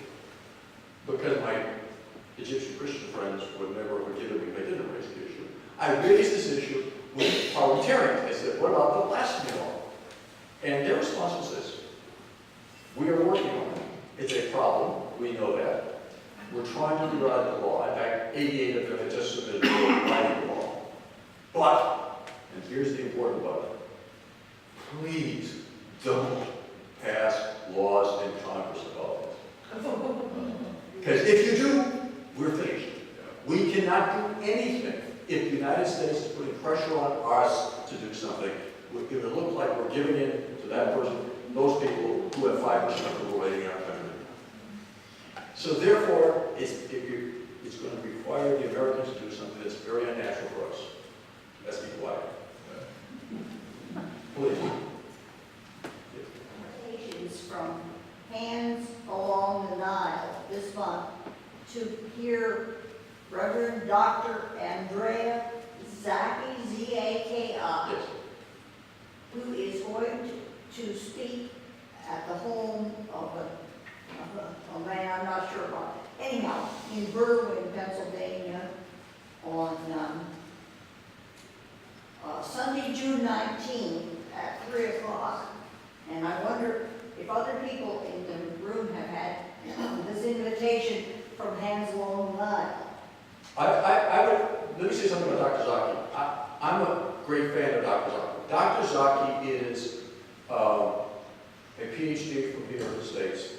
S2: because my Egyptian Christian friends would never have forgiven me if I didn't raise the issue. I raised this issue with parliamentarians. I said, what about the blasphemy law? And their response was this: we are working on it. It's a problem. We know that. We're trying to rewrite the law. In fact, 88 of them have just submitted to rewriting the law. But, and here's the important but, please don't pass laws in Congress about this. Because if you do, we're finished. We cannot do anything if the United States is putting pressure on us to do something. It would look like we're giving in to that person, those people who have 5% approval rating in our country. So therefore, it's going to require the Americans to do something that's very unnatural for us. Let's be quiet. Please.
S6: Invitations from Hands Along the Nile this month to hear Reverend Dr. Andrea Zaki, Z-A-K-I,
S2: Yes.
S6: who is going to speak at the home of a man I'm not sure about. Anyhow, in Berwyn, Pennsylvania, on Sunday, June 19th at 3 o'clock. And I wonder if other people in the room have had this invitation from Hands Along the Nile.
S2: Let me say something about Dr. Zaki. I'm a great fan of Dr. Zaki. Dr. Zaki is a PhD from here in the States.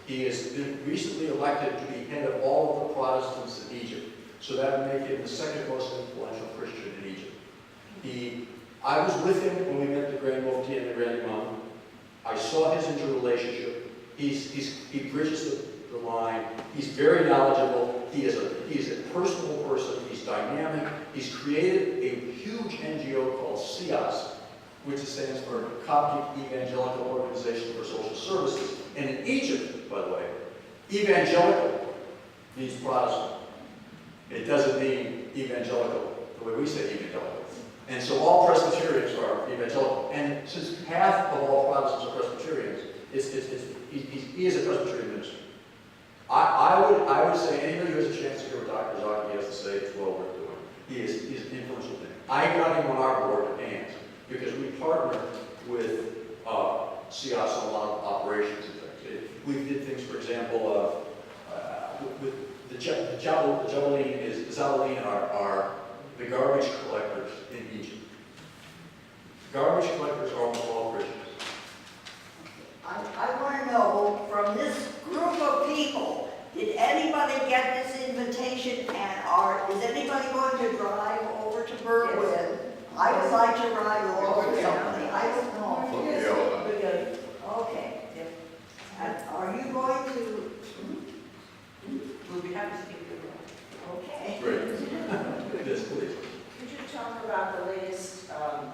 S2: He has been recently elected to be head of all of the Protestants in Egypt. So that would make him the second most influential Christian in Egypt. I was with him when we met the Grand Mufti and the Grand Imam. I saw his interrelationship. He bridges the line. He's very knowledgeable. He is a personable person. He's dynamic. He's created a huge NGO called CIAS, which stands for Coptic Evangelical Organization for Social Services. And in Egypt, by the way, evangelical means Protestant. It doesn't mean evangelical the way we say evangelical. And so all Presbyterians are evangelical. And since half of all Protestants are Presbyterians, he is a Presbyterian minister. I would say anybody who has a chance to hear what Dr. Zaki has to say, it's well worth doing. He's an influential thing. I got him on our board at ANT because we partner with CIAS on a lot of operations and things. We did things, for example, with the Jabalin are the garbage collectors in Egypt. Garbage collectors are almost all Christians.
S6: I want to know from this group of people, did anybody get this invitation and is anybody going to drive over to Berwyn? Yes. I would like to ride along with somebody. I don't know.
S1: Yes.
S6: Okay. And are you going to?
S7: We'll be happy to speak to you.
S6: Okay.
S2: Great. Yes, please.
S7: Could you talk about the latest, I don't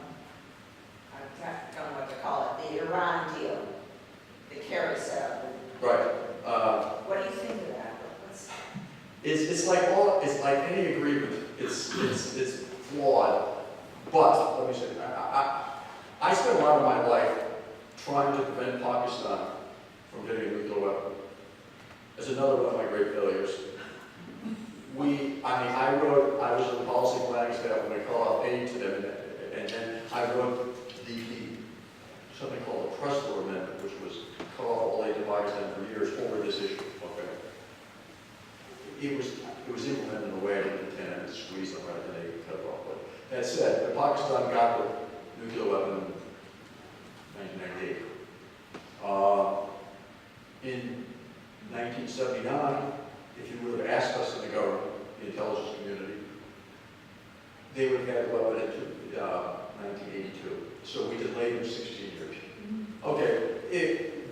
S7: know what to call it, the Iran deal, the carousel?
S2: Right.
S7: What do you think of that? What's-
S2: It's like any agreement. It's flawed. But let me say, I spent a lot of my life trying to prevent Pakistan from getting a nuclear weapon. That's another one of my great failures. I was in the policy planning staff when we call out aid to them, and then I wrote something called the Pressler Amendment, which was cut off all aid to Pakistan for years over this issue. Okay. It was implemented in a way I didn't intend to squeeze them right and they cut it off. But that said, Pakistan got the nuclear weapon in 1998. In 1979, if you would have asked us in the government, the intelligence community, they would have had the weapon in 1982. So we delayed them 16 years. Okay,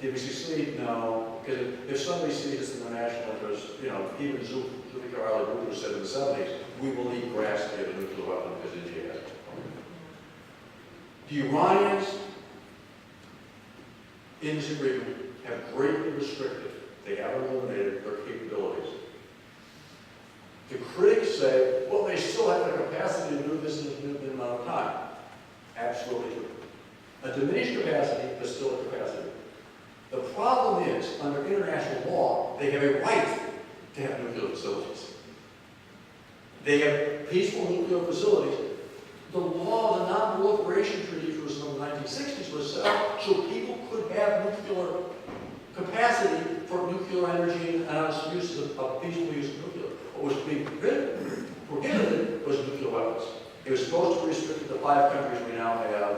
S2: did we succeed? No. Because if somebody sees us in the national interest, even Zulfikar Ali Bhutto said in the 70s, we will eat grass to get a nuclear weapon because India has it. The Iranians, in this agreement, have greatly restricted, they haven't eliminated their capabilities. The critics say, well, they still have the capacity to do this in a limited amount of time. Absolutely true. A diminished capacity, but still a capacity. The problem is, under international law, they have a right to have nuclear facilities. They have peaceful nuclear facilities. The law, the Non-Proliferation Treaty, which was from the 1960s, was set up so people could have nuclear capacity for nuclear energy and uses of peaceful use of nuclear. What was being prohibited was nuclear weapons. It was supposed to be restricted to 5 countries. We now have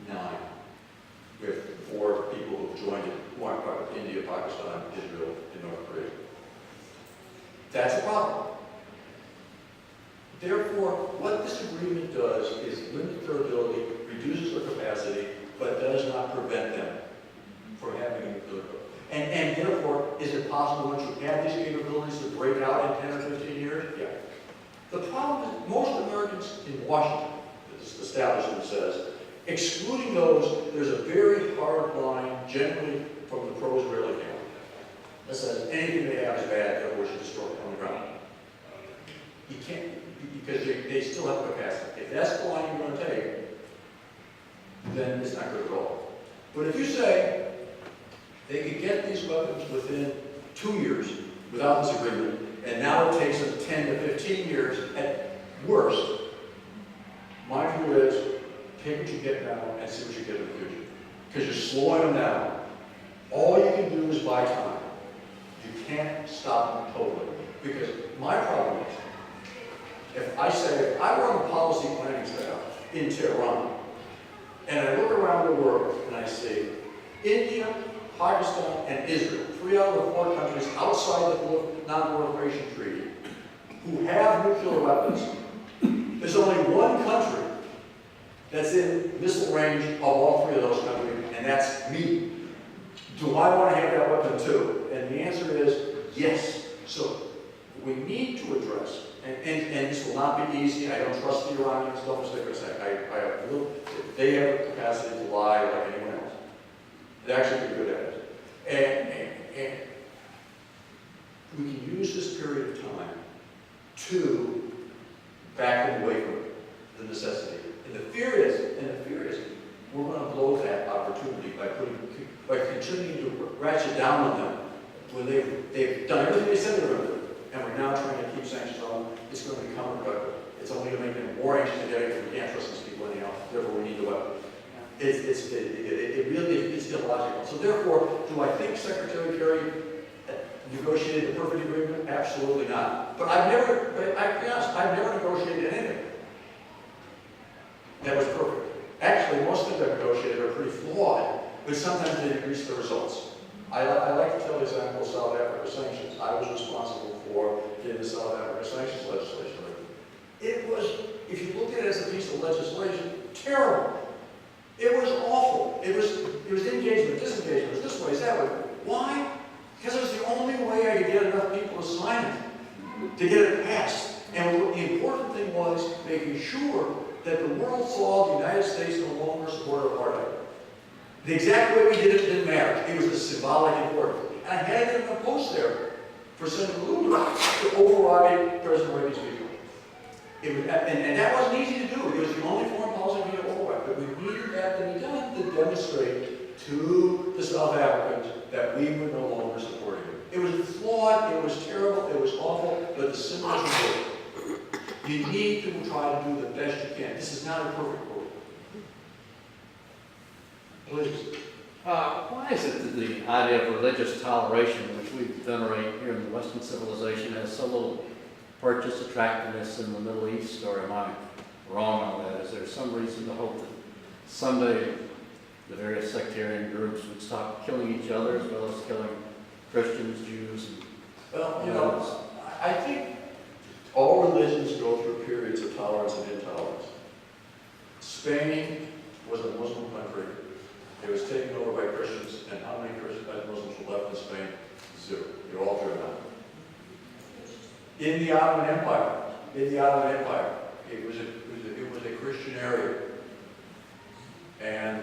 S2: 9. We have 4 people who have joined it, who aren't part of India, Pakistan, Israel, and North Korea. That's a problem. Therefore, what this agreement does is limit their ability, reduces their capacity, but does not prevent them from having a nuclear weapon. And therefore, is it possible once you have these capabilities to break out in 10 or 15 years? Yeah. The problem is most Americans in Washington, this establishment says, excluding those, there's a very hard line, generally from the pro-Israeli camp, that says anything they have is bad, therefore we should destroy it on the ground. You can't, because they still have capacity. If that's the line you're going to take, then it's not good at all. But if you say they could get these weapons within 2 years without this agreement, and now it takes them 10 to 15 years at worst, my view is take what you get now and see what you get in the future. Because you're slowing them down. All you can do is buy time. You can't stop them totally. Because my problem is, if I were on the policy planning staff in Tehran, and I look around the world and I see India, Pakistan, and Israel, 3 out of the 4 countries outside the Non-Proliferation Treaty, who have nuclear weapons, there's only one country that's in missile range of all 3 of those countries, and that's me. Do I want to have that weapon too? And the answer is yes. So we need to address, and this will not be easy. I don't trust the Iranians. Don't mistake what I say. They have the capacity to lie like anyone else. They're actually pretty good at it. And we can use this period of time to back them away from the necessity. And the fear is, we're going to blow that opportunity by continuing to ratchet down on them when they've done everything they said they were going to do. And we're now trying to keep sanctions on them. It's going to become unproductive. It's only going to make them more anxious to get it because we can't trust these people anyhow. Therefore, we need the weapon. It really is illogical. So therefore, do I think Secretary Kerry negotiated the perfect agreement? Absolutely not. But I've never negotiated anything that was perfect. Actually, most things I've negotiated are pretty flawed, but sometimes they increase the results. I like to tell the example of South Africa sanctions. I was responsible for getting the South Africa sanctions legislation. It was, if you look at it as a piece of legislation, terrible. It was awful. It was engagement, disengagement, it was this way, it's that way. Why? Because it was the only way I could get enough people to sign it, to get it passed. And the important thing was making sure that the world saw the United States no longer supported apartheid. The exact way we did it didn't matter. It was the symbolic importance. And I had it in a post there for Senator Lula to override President Reagan's veto. It was, and that wasn't easy to do. It was the only foreign policy we had to override. But we needed that to be done to demonstrate to the South Africans that we were no longer supporting them. It was flawed, it was terrible, it was awful, but the symbolism worked. You need to try to do the best you can. This is not a perfect world. Please.
S8: Why is it that the idea of religious toleration, which we venerate here in the Western civilization, has so little purchase attractiveness in the Middle East, or am I wrong on that? Is there some reason to hope that someday the various sectarian groups would stop killing each other as well as killing Christians, Jews, and
S2: Well, you know, I think all religions go through periods of tolerance and intolerance. Spain was a Muslim country. It was taken over by Christians, and how many Muslims were left in Spain? Zero. They were all driven out. In the Ottoman Empire, it was a Christian area, and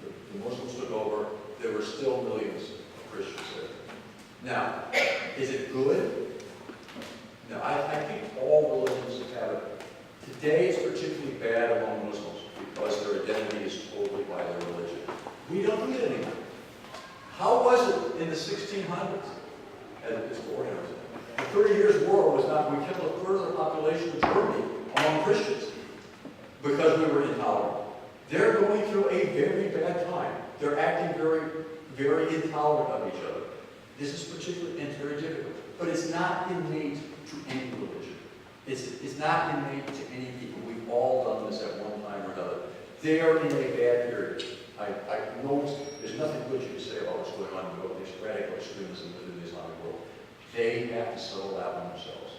S2: the Muslims took over. There were still millions of Christians there. Now, is it good? No, I think all religions have it. Today it's particularly bad among Muslims because their identity is totally by their religion. We don't do it anymore. How was it in the 1600s? As war ends. The 30 Years' War was not, we killed a third of the population of Germany among Christians because we were intolerant. They're going through a very bad time. They're acting very, very intolerant of each other. This is particularly and very difficult. But it's not innate to any religion. It's not innate to any people. We've all done this at one time or another. They are in a bad period. I know there's nothing good you can say about what's going on in the Middle East, radical extremism within the Islamic world. They have to settle that one themselves.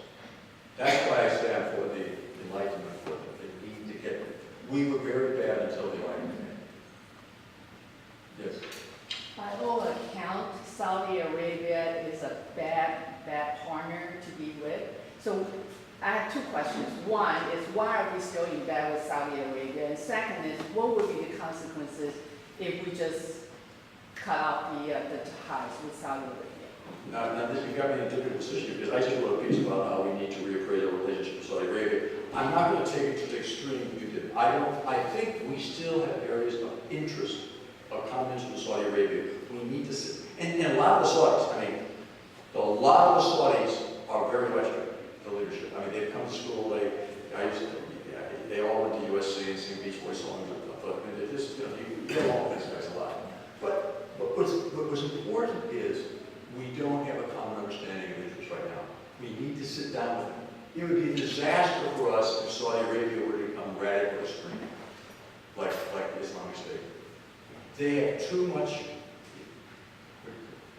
S2: That's why I stand for the Enlightenment movement. They need to get it. We were very bad until the Enlightenment. Yes.
S9: By all accounts, Saudi Arabia is a bad partner to be with. So I have two questions. One is, why are we still in bed with Saudi Arabia? And second is, what would be the consequences if we just cut off the ties with Saudi Arabia?
S2: Now this, you got me in a difficult position because I just wrote a piece about how we need to reappraise our relationship with Saudi Arabia. I'm not going to take it to the extreme you did. I think we still have areas of interest of comments with Saudi Arabia. We need to sit, and a lot of the Saudis, I mean, a lot of the Saudis are very Western, the leadership. I mean, they've come to school, they all went to USC and sing Beach Boys songs. I mean, this, you know all of these guys a lot. But what's important is we don't have a common understanding of interest right now. We need to sit down with them. It would be a disaster for us if Saudi Arabia were to become radical extreme, like the Islamic State. They have too much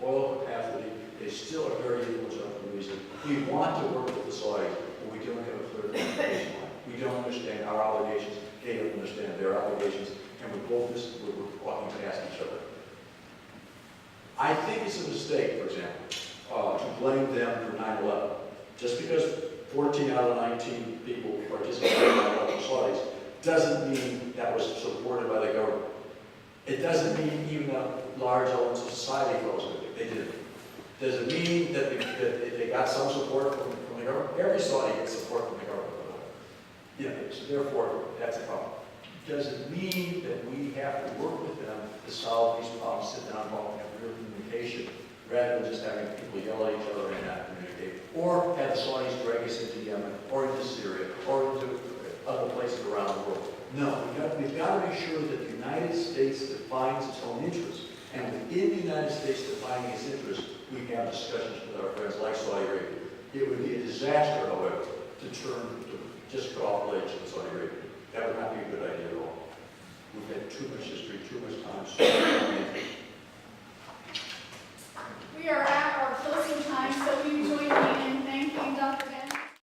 S2: oil capacity. They still are very influential for the reason. We want to work with the Saudis, but we don't have a clear communication line. We don't understand our obligations. They don't understand their obligations, and we're walking past each other. I think it's a mistake, for example, to blame them for 9/11. Just because 14 out of 19 people participated in 9/11 Saudis doesn't mean that was supported by the government. It doesn't mean even large elements of society goes with it. They didn't. Does it mean that they got some support from the government? Every Saudi gets support from the government. You know, so therefore, that's a problem. Does it mean that we have to work with them to solve these problems, sit down and have real communication, rather than just having people yell at each other and not communicate? Or have the Saudis drag us into Yemen, or into Syria, or into other places around the world? No, we've got to make sure that the United States defines its own interests. And within the United States defining its interests, we have discussions with our friends like Saudi Arabia. It would be a disaster, however, to just cut off relations with Saudi